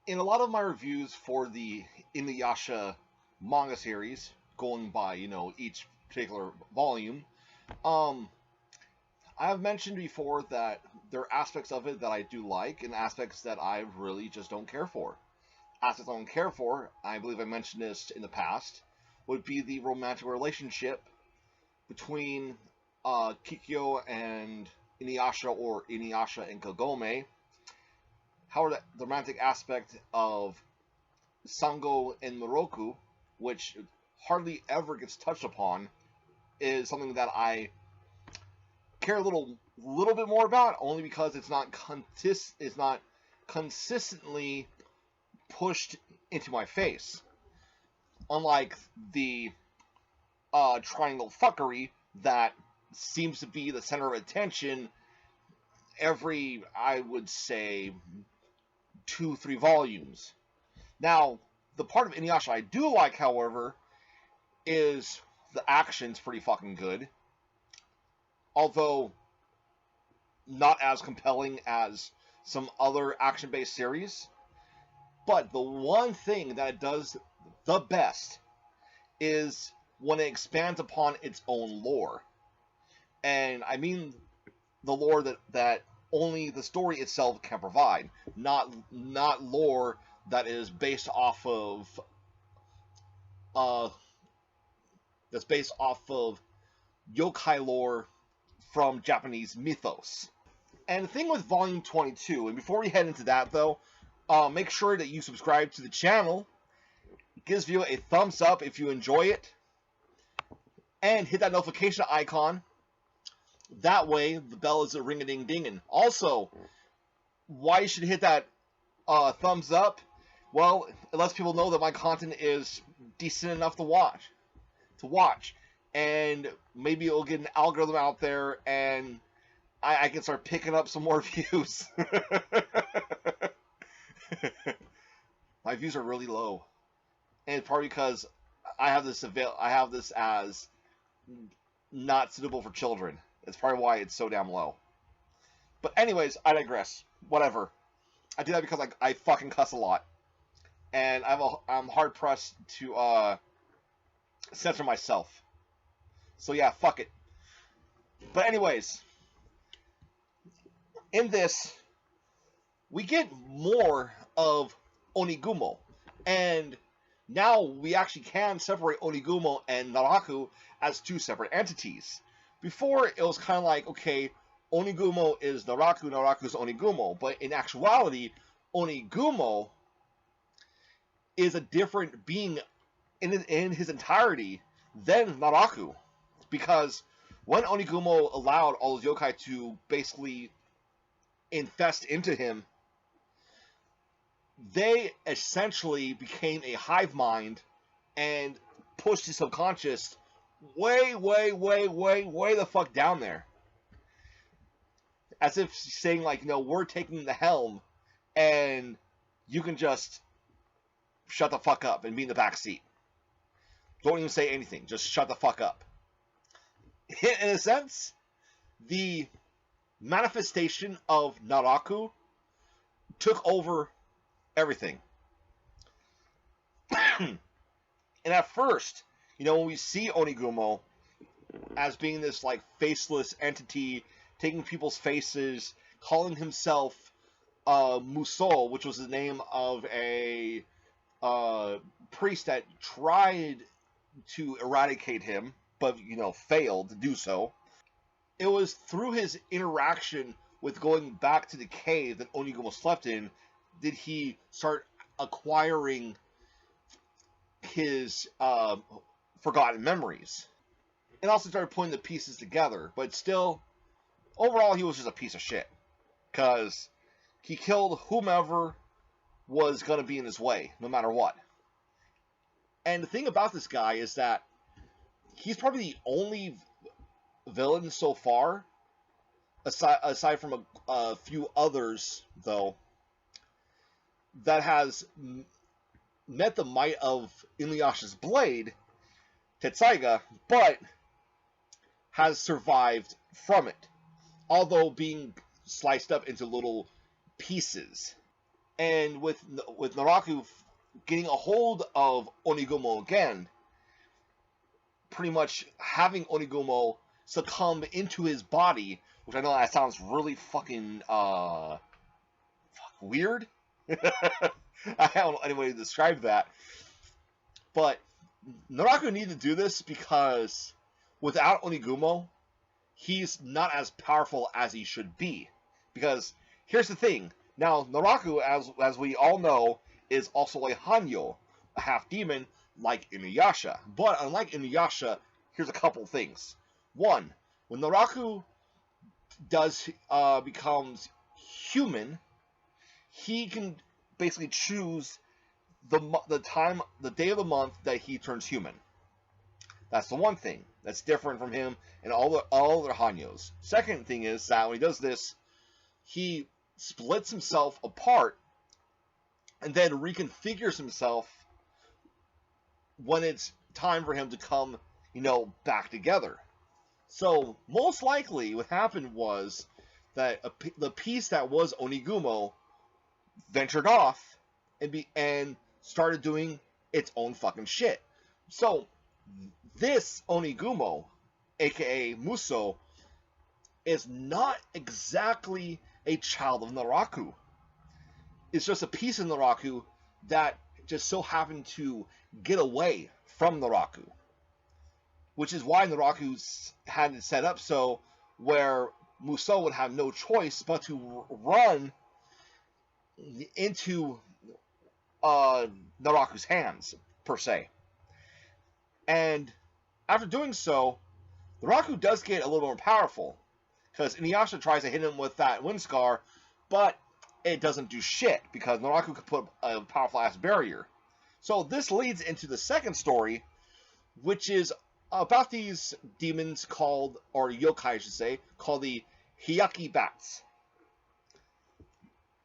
In a lot of my reviews for the Inuyasha manga series, going by, each particular volume, um, I have mentioned before that there are aspects of it that I do like and aspects that I really just don't care for. Aspects I don't care for, I believe I mentioned this in the past, would be the romantic relationship between Kikkyou and Inuyasha, or Inuyasha and Kagome. However, the romantic aspect of Sango and Miroku, which hardly ever gets touched upon, is something that I care a little bit more about, only because it's not consistently pushed into my face. Unlike the triangle fuckery that seems to be the center of attention every, I would say, 2-3 volumes. Now, the part of Inuyasha I do like, however, is the action's pretty fucking good. Although not as compelling as some other action-based series. But the one thing that it does the best is when it expands upon its own lore. And I mean the lore that only the story itself can provide, not lore that is based off of yokai lore from Japanese mythos. And the thing with Volume 22, and before we head into that though, make sure that you subscribe to the channel, gives you a thumbs up if you enjoy it, and hit that notification icon. That way, the bell is a ring-a-ding-dingin'. Also, why you should hit that thumbs up? Well, it lets people know that my content is decent enough to watch. And maybe it'll get an algorithm out there, and I can start picking up some more views. My views are really low, and it's probably because I have this as not suitable for children. It's probably why it's so damn low. But anyways, I digress. Whatever. I do that because I fucking cuss a lot, and I'm hard pressed to censor myself. So yeah, fuck it. But anyways, in this, we get more of Onigumo, and now we actually can separate Onigumo and Naraku as two separate entities. Before, it was kind of like, okay, Onigumo is Naraku, Naraku is Onigumo, but in actuality, Onigumo is a different being in his entirety than Naraku, because when Onigumo allowed all those yokai to basically infest into him, they essentially became a hive mind and pushed his subconscious way the fuck down there. As if saying, like, we're taking the helm and you can just shut the fuck up and be in the back seat. Don't even say anything, just shut the fuck up. In a sense, the manifestation of Naraku took over everything. And at first, when we see Onigumo as being this, like, faceless entity, taking people's faces, calling himself Musou, which was the name of a priest that tried to eradicate him, but, failed to do so. It was through his interaction with going back to the cave that Onigumo slept in did he start acquiring his forgotten memories. And also started putting the pieces together. But still, overall, he was just a piece of shit. Because he killed whomever was going to be in his way, no matter what. And the thing about this guy is that he's probably the only villain so far, aside from a few others, though, that has met the might of Inuyasha's blade, Tetsaiga, but has survived from it, although being sliced up into little pieces. And with Naraku getting a hold of Onigumo again, pretty much having Onigumo succumb into his body, which I know that sounds really fucking weird. I don't know any way to describe that. But Naraku needed to do this because without Onigumo, he's not as powerful as he should be. Because here's the thing. Now, Naraku, as we all know, is also a Hanyo, a half-demon, like Inuyasha. But unlike Inuyasha, here's a couple things. One, when Naraku becomes human, he can basically choose the day of the month that he turns human. That's the one thing that's different from him and all other Hanyos. Second thing is that when he does this, he splits himself apart and then reconfigures himself when it's time for him to come, back together. So most likely what happened was that the piece that was Onigumo ventured off and started doing its own fucking shit. So this Onigumo, aka Muso, is not exactly a child of Naraku. It's just a piece of Naraku that just so happened to get away from Naraku. Which is why Naraku had it set up so where Muso would have no choice but to run into Naraku's hands, per se. And after doing so, Naraku does get a little more powerful. Because Inuyasha tries to hit him with that wind scar, but it doesn't do shit, because Naraku could put a powerful ass barrier. So this leads into the second story, which is about these demons called, or yokai I should say, called the Hyakki Bats.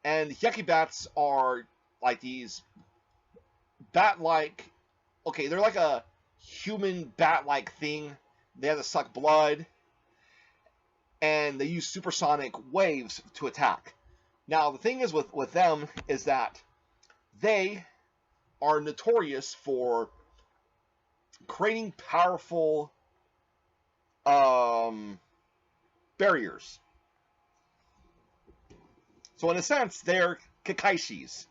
And Hyakki Bats are like these bat-like, okay, they're like a human bat-like thing. They have to suck blood, and they use supersonic waves to attack. Now, the thing is with them is that they are notorious for creating powerful barriers. So in a sense, they're Kakashis,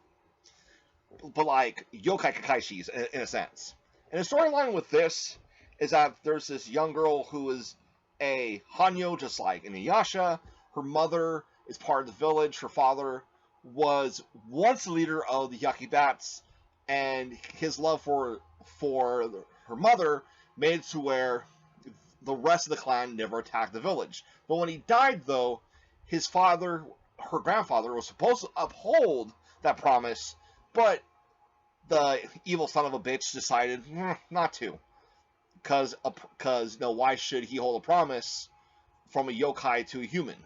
but like yokai Kakashis in a sense. And the storyline with this is that there's this young girl who is a Hanyo, just like Inuyasha. Her mother is part of the village. Her father was once the leader of the Hyakki Bats, and his love for her mother made it to where the rest of the clan never attacked the village. But when he died, though, his father, her grandfather, was supposed to uphold that promise, but the evil son of a bitch decided not to. Because why should he hold a promise from a yokai to a human?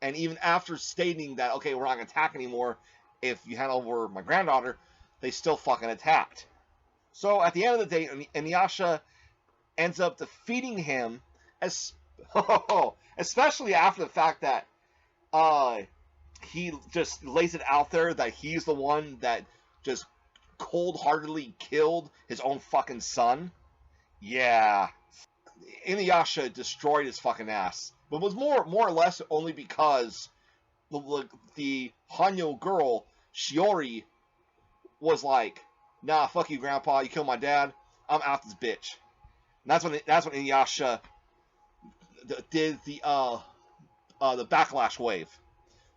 And even after stating that, okay, we're not going to attack anymore if you hand over my granddaughter, they still fucking attacked. So at the end of the day, Inuyasha ends up defeating him, especially after the fact that he just lays it out there that he's the one that just cold-heartedly killed his own fucking son. Yeah. Inuyasha destroyed his fucking ass. But it was more or less only because the Hanyo girl, Shiori, was like, nah, fuck you, Grandpa, you killed my dad, I'm out this bitch. And that's when Inuyasha did the backlash wave,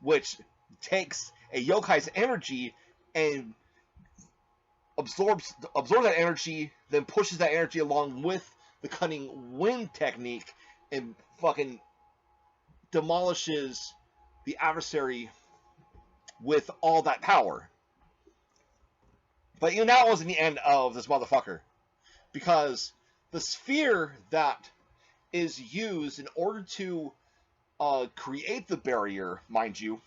which takes a yokai's energy and absorbs that energy, then pushes that energy along with the cutting wind technique and fucking demolishes the adversary with all that power. But that wasn't the end of this motherfucker, because the sphere that is used in order to create the barrier, mind you,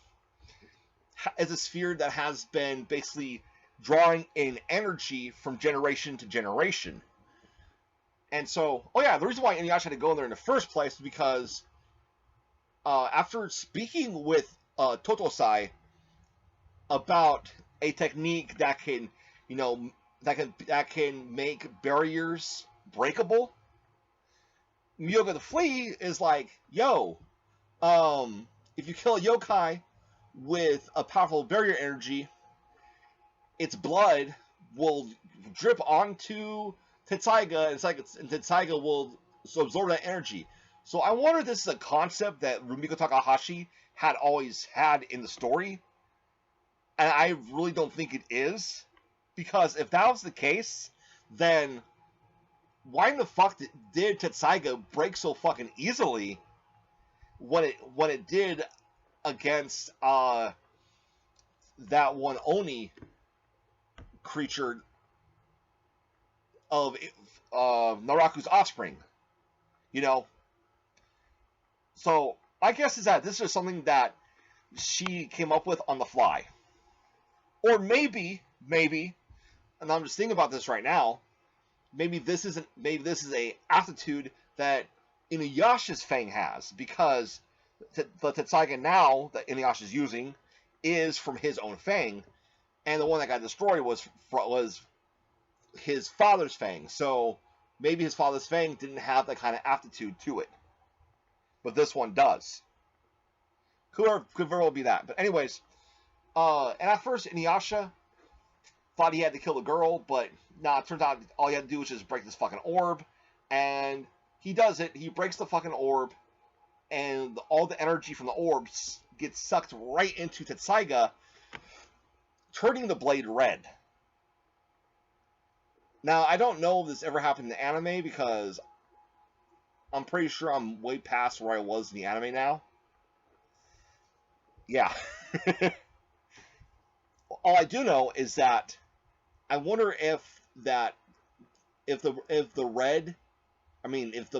is a sphere that has been basically drawing in energy from generation to generation. And so, the reason why Inuyasha had to go in there in the first place is because after speaking with Totosai, about a technique that can, that can make barriers breakable. Miyoga the Flea is like, yo, if you kill a yokai with a powerful barrier energy, its blood will drip onto Tetsaiga, and Tetsaiga will absorb that energy. So I wonder if this is a concept that Rumiko Takahashi had always had in the story, and I really don't think it is, because if that was the case, then why in the fuck did Tetsaiga break so fucking easily when it did against that one Oni creature of Naraku's offspring, you know? So my guess is that this is something that she came up with on the fly. Or maybe, and I'm just thinking about this right now, maybe this is a aptitude that Inuyasha's Fang has, because the Tetsaiga now that Inuyasha is using is from his own Fang, and the one that got destroyed was his father's Fang. So maybe his father's Fang didn't have that kind of aptitude to it, but this one does. Could very well be that. But anyways, and at first Inuyasha thought he had to kill the girl, but nah, it turns out all he had to do was just break this fucking orb, and he does it. He breaks the fucking orb, and all the energy from the orbs gets sucked right into Tetsaiga, turning the blade red. Now, I don't know if this ever happened in the anime, because I'm pretty sure I'm way past where I was in the anime now. Yeah. All I do know is that I wonder if the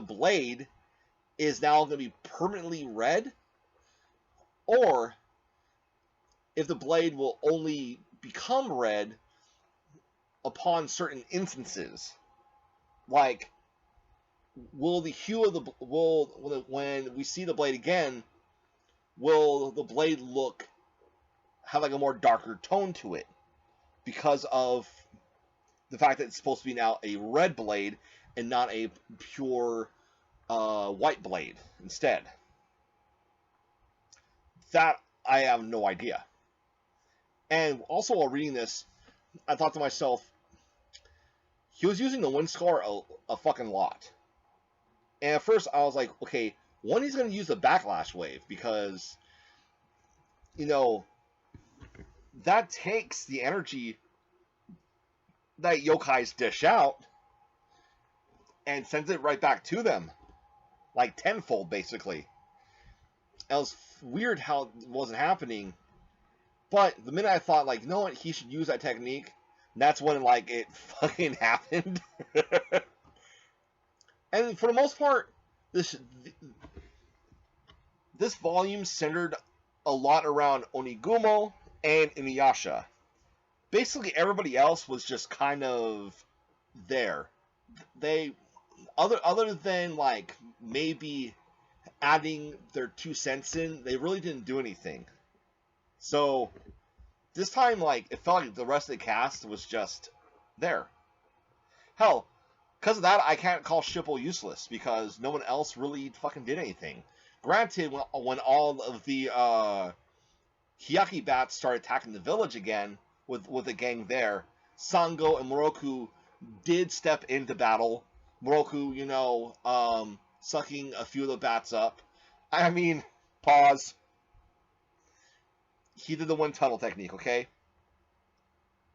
blade is now going to be permanently red, or if the blade will only become red upon certain instances. Like, will the hue of when we see the blade again, will the blade have like a more darker tone to it because of the fact that it's supposed to be now a red blade and not a pure white blade instead? That I have no idea. And also, while reading this, I thought to myself, he was using the wind scar a fucking lot. And at first I was like, okay, when he's going to use the backlash wave, because, that takes the energy that yokais dish out and sends it right back to them, like tenfold, basically. It was weird how it wasn't happening, but the minute I thought, like, you know what, he should use that technique, that's when, like, it fucking happened. And for the most part, this volume centered a lot around Onigumo and Inuyasha. Basically, everybody else was just kind of there. They, other than, like, maybe adding their 2 cents in, they really didn't do anything. So this time, like, it felt like the rest of the cast was just there. Hell, because of that, I can't call Shippo useless, because no one else really fucking did anything. Granted, when all of the Hyakki Bats started attacking the village again with the gang there, Sango and Miroku did step into battle. Miroku, sucking a few of the bats up. I mean, pause. He did the wind tunnel technique, okay?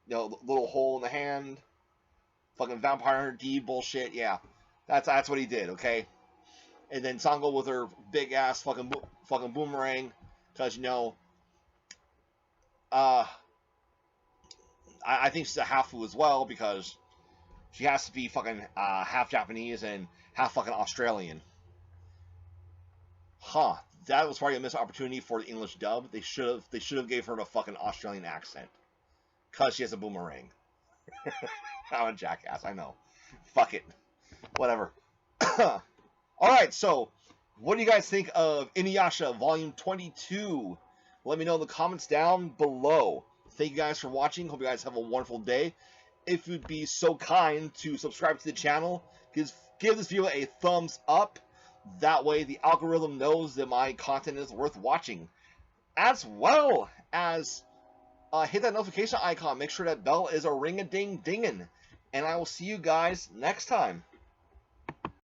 Little hole in the hand. Fucking vampire D bullshit, yeah. That's what he did, okay? And then Sango with her big ass fucking boomerang, because I think she's a half-foo as well, because she has to be fucking half Japanese and half fucking Australian. Huh? That was probably a missed opportunity for the English dub. They should have gave her a fucking Australian accent, because she has a boomerang. I'm a jackass, I know. Fuck it. Whatever. Alright, so, what do you guys think of Inuyasha Volume 22? Let me know in the comments down below. Thank you guys for watching. Hope you guys have a wonderful day. If you'd be so kind to subscribe to the channel, give this video a thumbs up. That way the algorithm knows that my content is worth watching. As well as hit that notification icon. Make sure that bell is a ring-a-ding-dingin'. And I will see you guys next time.